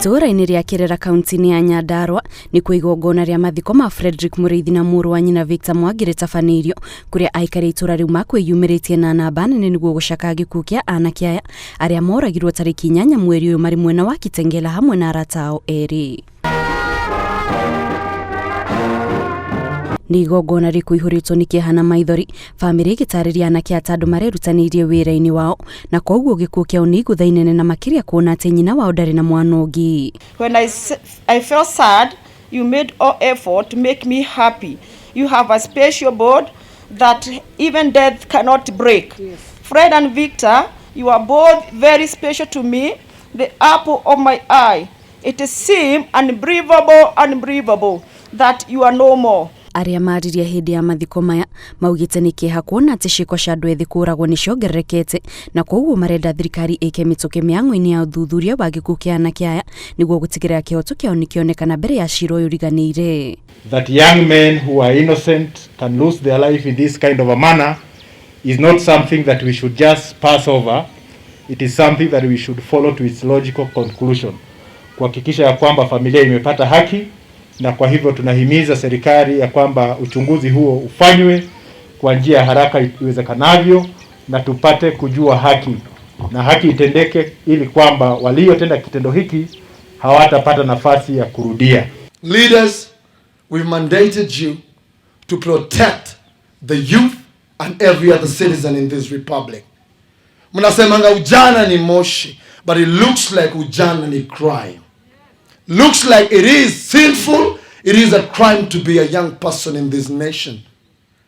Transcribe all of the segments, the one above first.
Itora-inĩ rĩa Kirera kaunti-inĩ ya Nyandarua ni kwa igongona rĩa mathiko ma Frederick Mũrĩithi na mũrũ wa nyina Victor Mwangi rĩtabanĩirio, kũrĩa aikari itura rĩu makwĩyumĩrĩtie na namba nene nĩguo gũcaka gĩkuũ kĩa anake aya arĩa moragirwo tarĩki 8 mweri ũyũ marĩ mwena wa Kitengela hamwe na arata ao erĩ. Ni igongona rĩkũihũrĩtwo nĩ kĩeha na maithori, bamĩrĩ ĩgĩtarĩria anake atandũ marerutanĩirie wĩra-inĩ wao, na koguo gĩkuũ kĩao nĩ igũtha inene na makĩria kuona atĩ nyina wao ndarĩ na mwana ũngĩ. When I felt sad, you made all effort to make me happy. You have a special bond that even death cannot break. Yes. Fred and Victor, you are both very special to me, the apple of my eye. It seems unbelievable that you are no more. Arĩa maririe hĩndĩ ya mathiko maya maugĩte nĩ kĩeha kuona atĩ ciĩko cia andũ ethĩ kũragwo nĩ ciongererekete, na koguo marenda thirikari ĩke mĩtũkĩ mĩhang'o-inĩ ya ũthuthuria wa gĩkuũ kĩa anake aya nĩguo gũtigĩrĩra kĩhoto kĩao nĩ kĩonekana mbere ya cira ũyũ ũriganĩire. That young men who are innocent can lose their life in this kind of a manner is not something that we should just pass over. It is something that we should follow to its logical conclusion, kuhakikisha ya kwamba familia imepata haki. Na kwa hivyo tunahimiza serikali ya kwamba uchunguzi huo ufanywe kwa njia ya haraka iwezekanavyo na tupate kujua haki na haki itendeke, ili kwamba waliotenda kitendo hiki hawatapata nafasi ya kurudia. Leaders, we mandated you to protect the youth and every other citizen in this republic. Mnasemanga ujana ni moshi, but it looks like ujana ni crime. Looks like it is sinful, it is a crime to be a young person in this nation.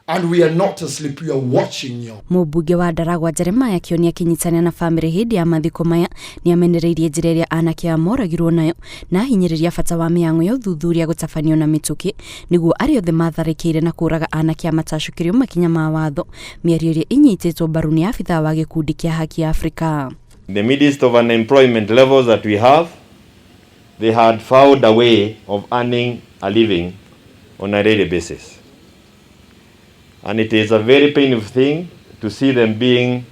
And we are not asleep, we are watching you. Mũmbunge wa Ndaragwa Jeremiah Kĩoni akĩnyitania na bamĩrĩ hĩndĩ ya mathiko maya nĩ amenereirie njĩra ĩrĩa anake aya moragirwo nayo na hinyĩrĩria bata wa mĩhang'o ya ũthuthuria gũtabanio na mĩtũkĩ nĩguo arĩa othe matharĩkĩire na kũraga anake matacũkĩrio makinya ma watho, mĩario ĩrĩa inyitĩtwo mbaru nĩ abithaa wa gĩkundi kĩa Haki Africa. The midst of unemployment levels that we have, they had found a way of earning a living on a daily basis. And it is a very painful thing to see them being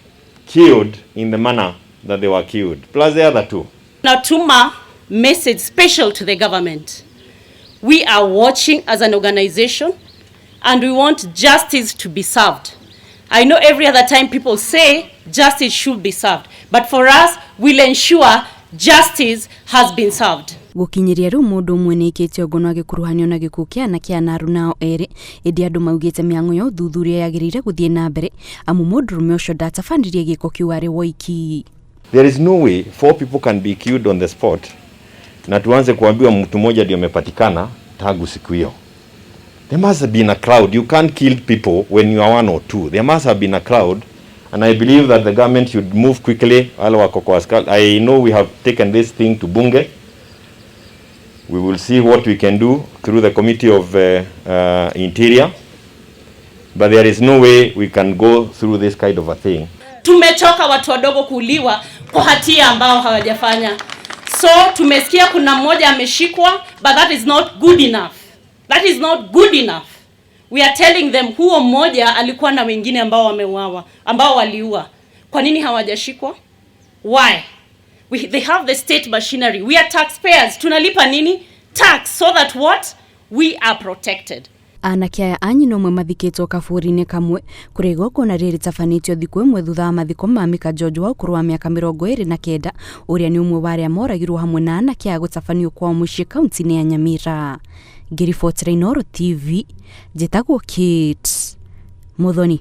killed in the manner that they were killed, plus the other two. Now, Tuma message special to the government. We are watching as an organization and we want justice to be served. I know every other time people say justice should be served, but for us, we'll ensure justice has been served. Gũkinyĩria rĩu mũndũ ũmwe nĩ ikĩtio ngono agĩkuruhanio na gĩkuũ kĩa anake anaru nao erĩ, ĩndĩ andũ maugĩte mĩhang'o ya ũthuthuria yagĩrĩire gũthiĩ na mbere amu mũndũrũme ũcio ndatabanirie gĩko kĩu arĩ woiki. There is no way 4 people can be killed on the spot na tuanze kuambiwa mtu mmoja ndio amepatikana tangu siku hiyo. There must have been a crowd. You can't kill people when you are 1 or 2. There must have been a crowd. And I believe that the government should move quickly. I know we have taken this thing to Bunge. We will see what we can do through the Committee of Interior. But there is no way we can go through this kind of a thing. Tumechoka watu wadogo kuuliwa kwa hatia ambao hawajafanya. So tumesikia kuna mmoja ameshikwa, but that is not good enough. That is not good enough. We are telling them huo mmoja alikuwa na wengine ambao wameuawa, ambao waliua. Kwa nini hawajashikwa? Why? They have the state machinery. We are taxpayers. Tunalipa nini? Tax, so that what? We are protected. Anake aya anyina ũmwe mathikĩtwo kabũri-inĩ kamwe kũrĩa igongona rĩrĩ rĩtabanĩtio thikũ ĩmwe thutha wa mathiko ma Mika George wa ũkũrũ wa mĩaka 29 ũrĩa nĩ ũmwe wa arĩa moragirwo hamwe na anake aya gũtabanio kwao mũciĩ kaunti-inĩ ya Nyamira. Ngĩribotera Inooro TV, njĩtagwo Kate Muthoni.